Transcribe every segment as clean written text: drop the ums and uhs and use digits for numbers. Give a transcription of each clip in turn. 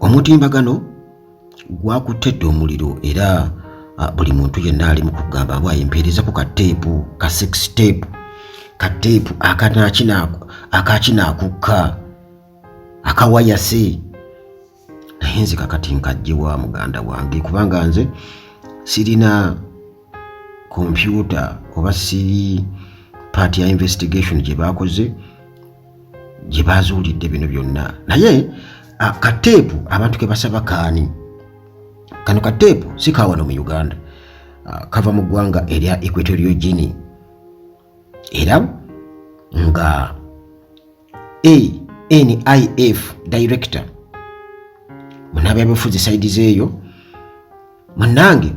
Omutimbagano gwakutedde omuliro era buli muntu yenna ali mu kugamba mbw ayimpeereza ku kateepu ka 6 tape kateepu akakinakukka akawayase naye nze kakati nkajjewa muganda wange kubanga nze sirina kompyuta oba siri part ya investigation gye bakoze gye bazuulidde bino byonna naye kateepu abantu ke basaba kaani kano kateepu si kawano mu Uganda kava mu ggwanga erya Equatorial Guinea era nga ANIF director munabe yabufuzi side zeeyo munange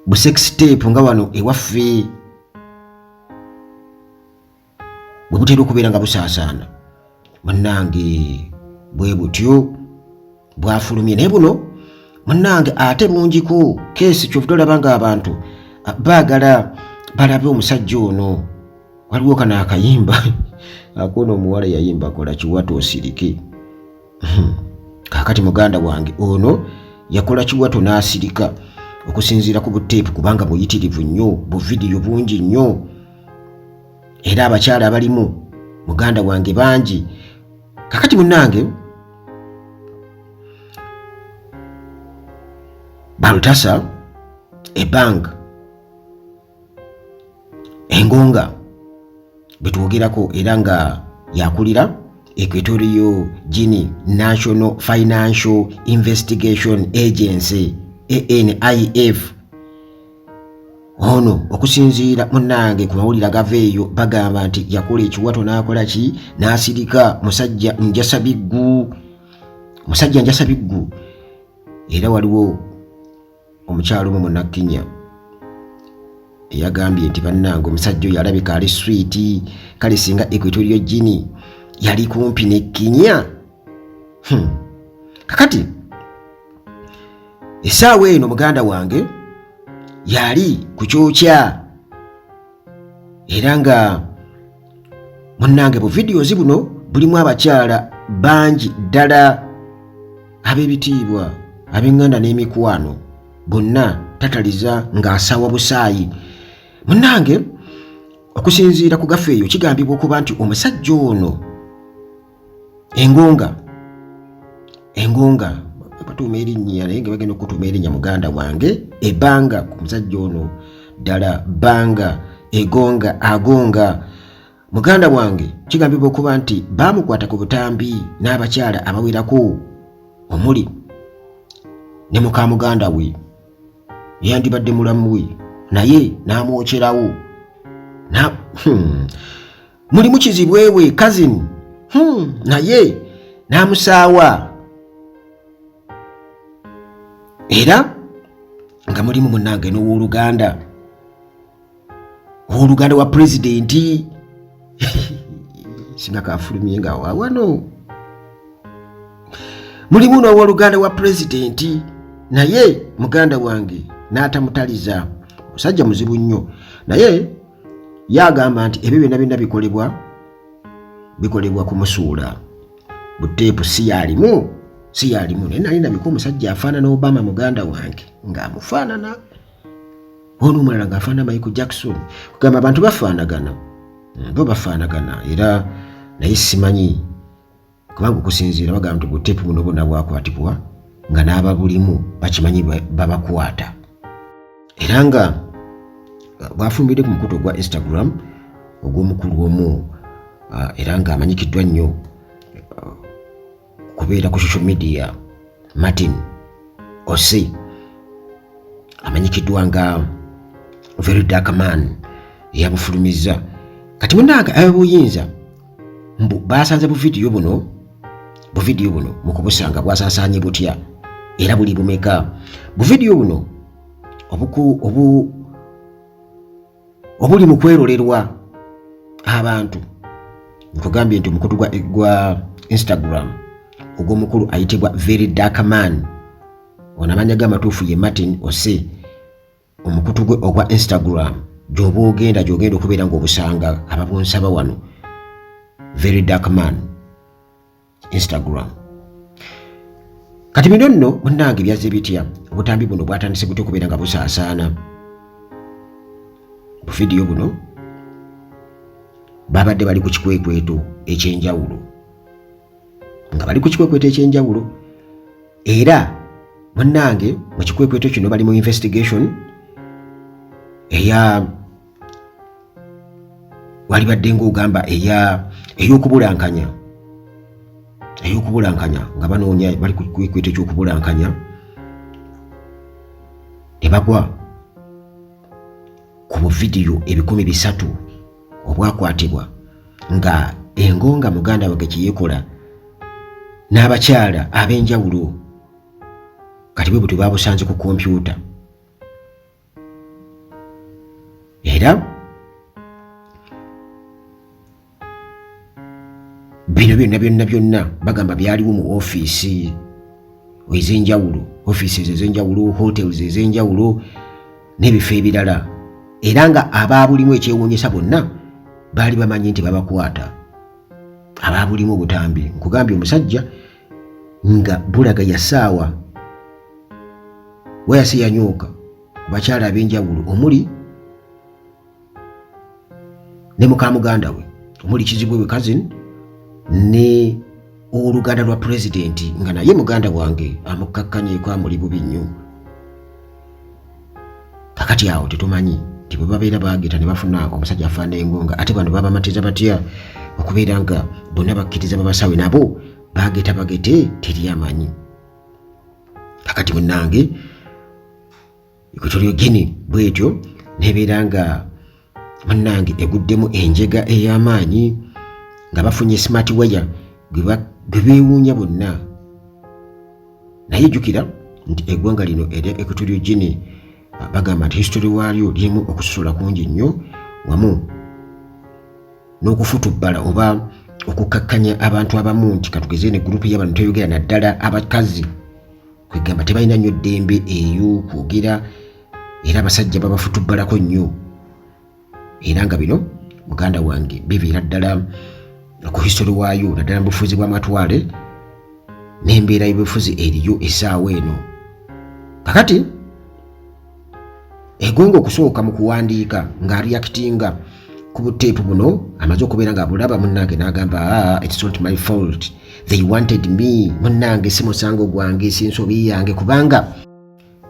bu 6 tape nga wano ewaffe bwe butera okubeera nga busaasaana munange bwe butyo bwafulumye naye buno munange ate bungiko keesi kyovudde olaba nga abantu baagala balabe omusajja ono waliwo kana akayimba akoona omuwala yayimba kola kiwato osirike kakati muganda wange ono yakola kiwato n'asirika okusinziira ku buteepu kubanga buyitirivu nnyo buvidiyo bungi nnyo era abakyala abalimu muganda wange bangi kakati munange Baltasa ebank engonga betwogerako era nga yakulira Equatorial Guinea National Financial Investigation Agency ANIF ono okusinziira munange ku mawulire agaveeyo bagamba nti yakola ekiwato n'akola ki n'asirika musajja njasabiggu era waliwo omukyalo mu Nakinya eyagambye nti bannange omusajja oyo alabika ali sweet kale singa Equatorial Guinea yali kumpi ne Kenya kakati essaawa eno muganda wange yali ku kyokya era nga munnange bu videos buno bulimu abakyala bangi ddala ab'ebitiibwa ab'enganda n'emikwano bonna tataliza ng'asawa busaayi munnange okusinziira ku gafeeyo kigambibwa okuba nti omusajja ono engonga batuuma erinnya naye nga bagenda okutuuma erinnya muganda wange ebanga ku musajja ono ddala banga egonga agonga muganda wange kigambibwa okuba nti baamukwata ku butambi n'abakyala abawerako omuli ne muka muganda we yandibadde mulamu we naye n'amwokyerawo mulimu kizibwewe cousin naye n'amusaawa era nga mulimu munnange n'owooluganda wa pulezidenti singa kafulumye nga wawano mulimu n'owooluganda wa pulezidenti naye muganda wange n'atamutaliza musajja muzibu nnyo naye yagamba nti ebyo byonna bikolebwa kumusuula buteepu si yalimu naye nali nabiko omusajja afaanana Obama muganda wange ng'amufaanana ono omulala ng'afaanana Michael Jackson kugamba abantu bafaanagana era naye simanyi kubanga okusinziira bagamba nti buteepu buno bwonna bwakwatibwa nga n'ababulimu bakimanyi babakwata era nga bwafumbidde ku mukutu ogwa Instagram ogw'omukulu omu era nga amanyikiddwa nnyo kubeera ku social media Martin Ose amanyikiddwa nga Very Dark Man yabufulumiza kati munanga ab'obuyinza mbu basanze bu video buno mu kubusanga bwasaasaanye butya era buli bumeka bu video buno obuli mu kwerolerwa abantu nkugambye nti omukutu gwa Instagram ogw'omukulu ayitibwa Very Dark Man onamanya g'amatuufu ye Martin Ose omukutu gwe ogwa Instagram gy'oba gy'ogenda okubeera ng'obusanga ababunsaba wano Very Dark Man Instagram. Kati bino nno munnange byaze bitya obutambi buno bwatandise butya okubeera nga busaasaana. Bu video buno babadde bali ku kikwekweto ekyenjawulo, nga bali ku kikwekweto ekyenjawulo era munnange mu kikwekweto kino bali mu investigation eya walibadde ng'ogamba ey'okubulankanya nga banoonya bali ku kikwekweto ky'okubulankanya ne bagwa ku buvidiyo 300 obwakwatibwa nga engonga muganda wage kyeyekola n'abakyala ab'enjawulo kati bwe buti babusanze ku kompyuta. Era bino byonna bagamba byaliwo mu ofiisi ez'enjawulo, offices ez'enjawulo, hotels ez'enjawulo n'ebifo ebirala, era nga abaabulimu ekyewuunyisa bonna baali bamanyi nti babakwata abaabulimu obutambi. Nkugambye omusajja nga bulaga yasaawa wayase yanyooka ku bakyala ab'enjawulo omuli ne muka muganda we omuli Kizibwe we cousin ne oluganda lwa president nga naye muganda wange amukakkanyeeko amuli bubi nnyo. Kakati awo tetumanyi nti bwe babeera baageta ne bafuna omusajja afaana engonga ate bano babamatiza batya okubeera nga bonna bakkiriza babasawe nabo bagete teri amanyi. Kakati munnange Equatorial Guinea bwetyo nebeera nga munnange eguddemu enjega ey'amaanyi nga bafunye smart wire gwe beewuunya bonna. Naye jjukira nti eggwanga lino erya Equatorial Guinea bagamba nti history waalyo lirimu okusosola kungi nnyo wamu n'okufutubbala oba okukkakkanya abantu abamu nti katugeze ne gurupu y'abantu toyogera naddala abakazi kwegamba tebalina nnyo ddembe eyo kwogera era abasajja babafutubbalako nnyo. Era nga bino muganda wange biviira ddala ku history waayo naddala mu bufuzi bw'amatwale n'embeera y'obufuzi eriyo essaawa eno. Kakati egonga okusooka mu kuwandiika ng'areactinga ku buteepu buno amaze okubeera nga abulaba munnange n'agamba it's not my fault, they wanted me. Munnange si musango gwange, si nsobi yange kubanga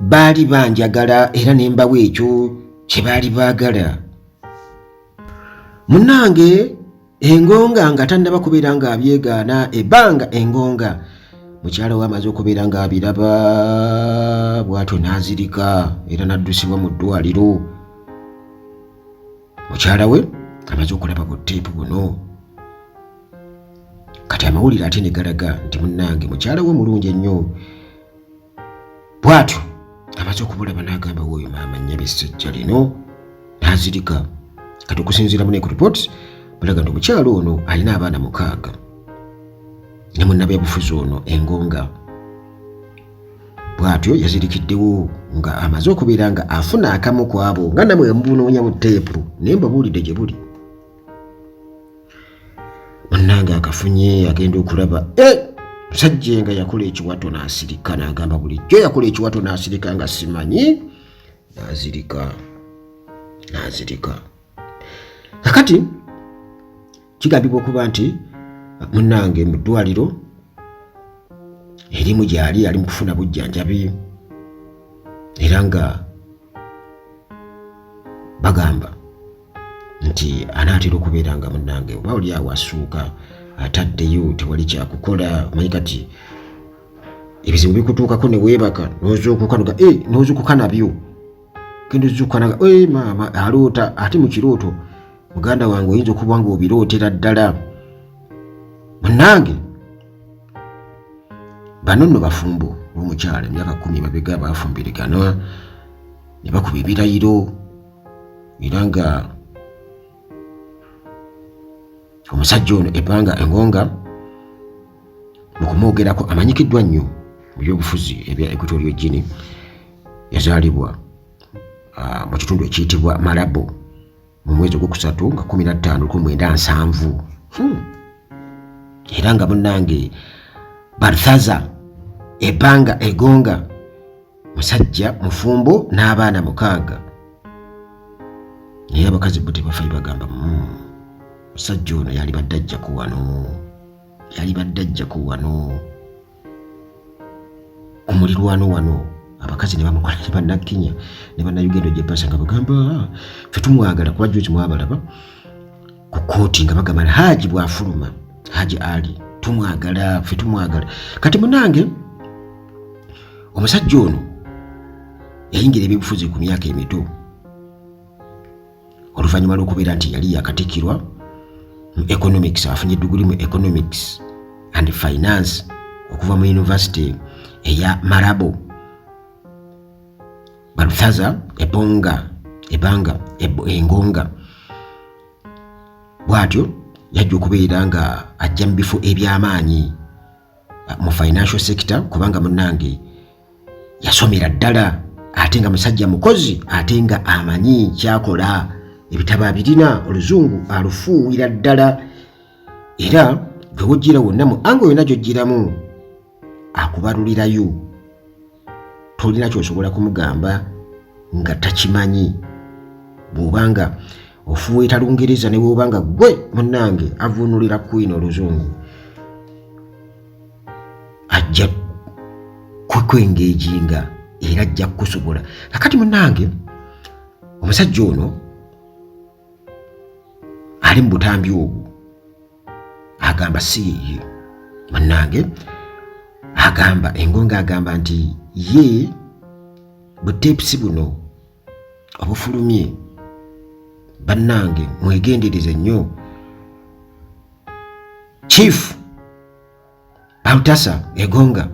baali banjagala era ne mbawa ekyo kye baali baagala. Munnange engonga nga tannaba kubeera nga abyegaana ebbanga engonga mukyala we amaze okubeera nga abiraba bw'atyo n'azirika era n'addusibwa mu ddwaliro. Mukyala we amaze okulaba buteepu buno kati amawulire ate ne galaga nti munnange mukyala we mulungi ennyo. Bw'atyo amaze okubulaba n'agamba woyo maama nnyabe essajja lino n'azirika. Kati okusinziira mu Neco Reports balaga nti omukyala ono alina abaana 6 ne munnabyabufuzi ono engonga. Bw'atyo yazirikiddewo nga amaze okubeera nga afuna akamu ku abo nga namwe mubunoonya buteepu naye mbabuulidde gye buli. Munnange akafunye agenda okulaba musajja nga yakola ekiwato n'asirika n'agamba bulijjo yakola ekiwato n'asirika nga simanyi n'azirika. Kakati kigambibwa okuba nti munnange mu ddwaliro erimu gyali ali mu kufuna bujjanjabi era nga bagamba nti anaatera okubeera nga munnange oba oli awo asuuka ataddeyo tewali kyakukola. Manyi kati ebizibu bikutuukako ne weebaka n'ozuukuka nabyo genda ozuukukanaga maama aloota ate mu kirooto muganda wange oyinza okuba nga obirootera ddala. Munnange bano nno bafumbo b'omukyala emyaka 10 mabega bafumbirigana ne bakuba ebirayiro era nga omusajja ono ebbanga engonga mu kumwogerako amanyikiddwa nnyo mu byobufuzi ebya Equatorial Guinea. Yazaalibwa mu kitundu ekiyitibwa Malabo mu mwezi ogwokusatu nga 15/1970. era nga munnange Balthaza Ebanga Egonga musajja mufumbo n'abaana 6 naye abakazi bo tebafayo bagamba musajja ono yali badde ajja ku wano ku mulirwano wano abakazi ne bamukola ne bannakinya ne bannayugendo gye pasa nga bagamba ffe tumwagala kuba juzi mwabalaba ku kooti nga bagamba Haji bw'afuluma Haji Ali tumwagala ffe tumwagala. Kati munange omusajja ono yayingira ebyobufuzi ku myaka emito oluvannyuma lw'okubeera nti yali yakatikirwa mu economics, afunye degree mu economics and finance okuva mu university eya Malabo. Balthaza Ebanga Engonga bwatyo yajja okubeera nga ajja mu bifo eby'amaanyi mu financial sector kubanga munnange yasomera ddala ate nga musajja mukozi ate nga amanyi kyakola ebitabo abirina oluzungu alufuuwira ddala era gwe wojjira wonna mu ango yonna gyojjiramu akubalulirayo tolina kyosobola kumugamba nga takimanyi bw'obanga ofuweeta Lungereza ne bw'obanga gwe munnange avuunulira Queen oluzungu ajja kwengejinga era ajja kukusobola. Kakati munnange omusajja ono ali mu butambi obwo agamba si ye munnange agamba Engonga agamba nti ye buteepusi buno obufulumye bannange mwegendereze nnyo. Chief Balthaza Egonga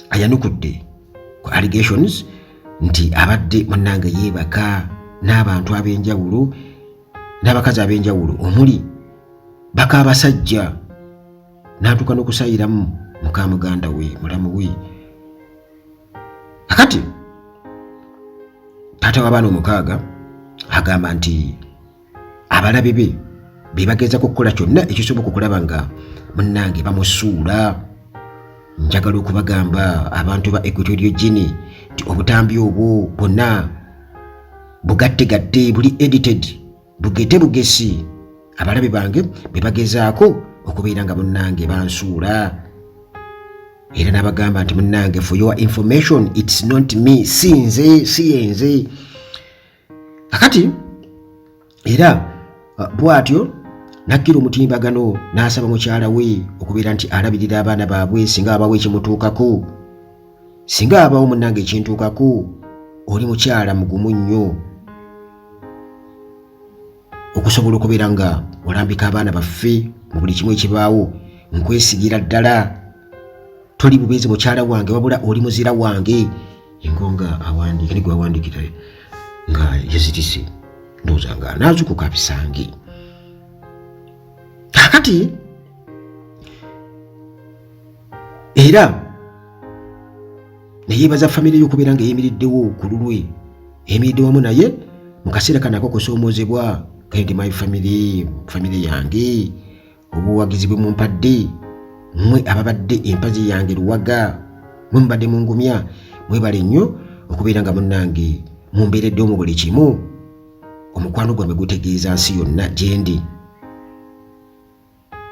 ayanukudde ku allegations nti abadde munnange yeebaka n'abantu ab'enjawulo n'abakazi ab'enjawulo omuli baka abasajja n'atuuka n'okusayiramu muka muganda we mulamu we. Kakati taata w'abaana 6 agamba nti abalabe be bebagezaako okukola kyonna ekisoboka okulaba nga munnange bamusuula. Njagala okubagamba abantu ba Equatorial Guinea nti obutambi obwo bwonna bugatte buli edited bugesi abalabe bange bebagezaako okubeera nga munnange bansuula era n'abagamba nti munnange for your information it's not me si yenze. Kakati era bwatyo nakkira omutimbagano n'asaba mukyala we okubeera nti alabirira abaana baabwe singa abawo ekimutuukako. Singa abawo munnange ekintuukako oli mukyala mugumu nnyo okusobola okubeera nga olambika abaana baffe mu buli kimu ekibaawo. Nkwesigira ddala toli bubeezi mukyala wange wabula oli muzira wange. Engonga awandiika ne gwe awandiikira nga yezirise ndowooza nga anaazukuka bisange. Kakati era neyeebaza famire y'okubeera nga eyimiriddewo ku lulwe eyimiridde wamu naye mu kaseera kanako kusoomoozebwa kayinti my famire yange obuwagizi bwe mumpadde mmwe ababadde empazi yange luwaga mwe mubadde mungumya mwebale nnyo okubeera nga munnange mumbeereddewo mu buli kimu. Omukwano gwange gutegeeza nsi yonna gyendi.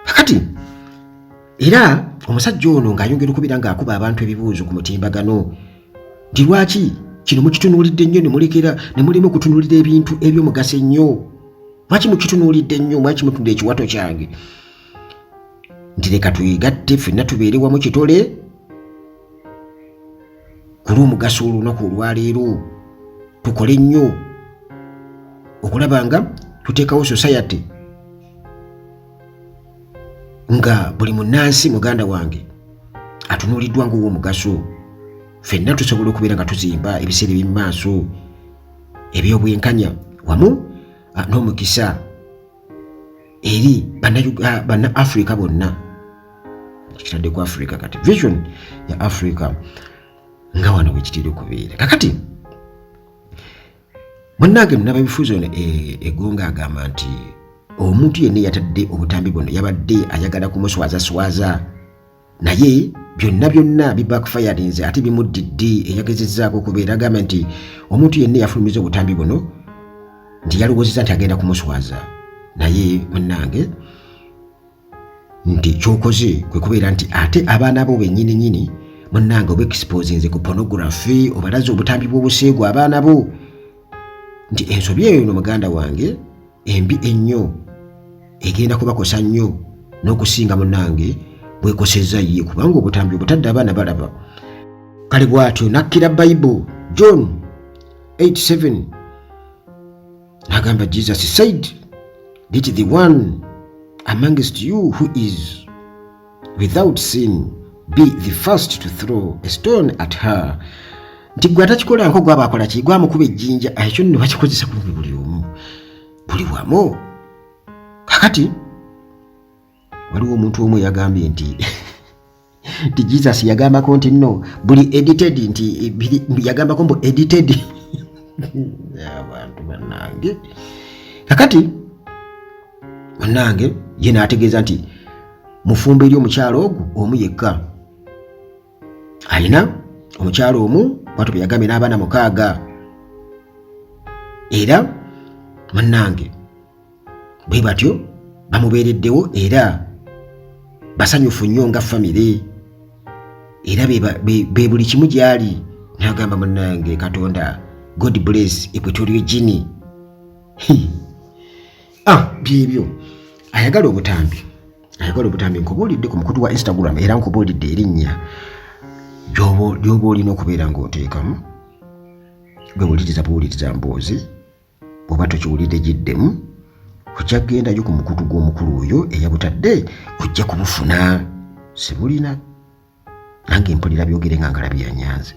Kakati era omusajja ono ng'ayongera okubeera ng'akuba abantu ebibuuzo ku mutimbagano nti lwaki kino mukitunuulidde nnyo ne mulekera ne mulimu okutunuulira ebintu eby'omugaso ennyo. Lwaki mukitunuulidde nnyo lwaki mutunda ekiwato kyange nti leka twegatte ffenna tubeere wamu kitole ku lw'omugaso olunaku olwaleero tukole nnyo okulaba nga tuteekawo society nga buli munnansi muganda wange atunuuliddwa ng'ow'omugaso. Ffenna tusobola okubeera nga tuzimba ebiseera eby'omu maaso eby'obwenkanya wamu n'omukisa eri banna Africa bonna kitadde ku Africa kati vision ya Africa nga wano bwekitera okubeera. Kakati munnange munaba ebifuzo Egonga agamba nti omuntu yenna yatadde obutambi buno yabadde ayagala kumuswazaswaza, naye byonna bibackfirinze ate bimuddidde. Eyagezezzaako okubeera agamba nti omuntu yenna yafulumiza obutambi buno nti yalowoozezza nti agenda kumuswaza, naye munnange nti kyokoze kwe kubeera nti ate abaana bo bennyini munnange oba exposinze ku pornography, obalaze obutambi bw'obuseegu abaana bo, nti ensobi eyo no muganda wange embi ennyo egenda kubakosa nnyo n'okusinga munnange bwekosezza ye, kubanga obutambi obutadde abaana balaba. Kale bw'atyo nakkira Bible John 8:7 n'agamba Jesus said, let the one amongst you who is without sin be the first to throw a stone at her. Nti gwe atakikola nko gwaba akola ki, gwamukuba ejjinja. Ekyo nno bakikozesa kumpi buli omu, buli wamu. Kakati waliwo omuntu omu yagambye nti nti Jesus yagambako nti nno buli edited nti yagambako mbu edited abantu bannange. Kakati bannange ye n'ategeeza nti mufumbo eri omukyalo ogwo omu yekka alina omukyalo omu bwatyo bwe yagambye n'abaana 6 era bannange bwe batyo bamubeereddewo era basanyufu nnyo nga famire era be buli kimu gy'ali. N'agamba munnange Katonda God bless Equatorial Guinea. Byebyo ayagala obutambi nkubuulidde ku mukutu wa Instagram era nkubuulidde erinnya gy'oba olina okubeera ng'oteekamu gwe buwuliriza mboozi bw'oba tokiwulidde giddemu ojja kugendayo ku mukutu gw'omukulu oyo eyabutadde ojja kubufuna sibulina nange mpulira byogere nga ngalabi ya Nyanzi.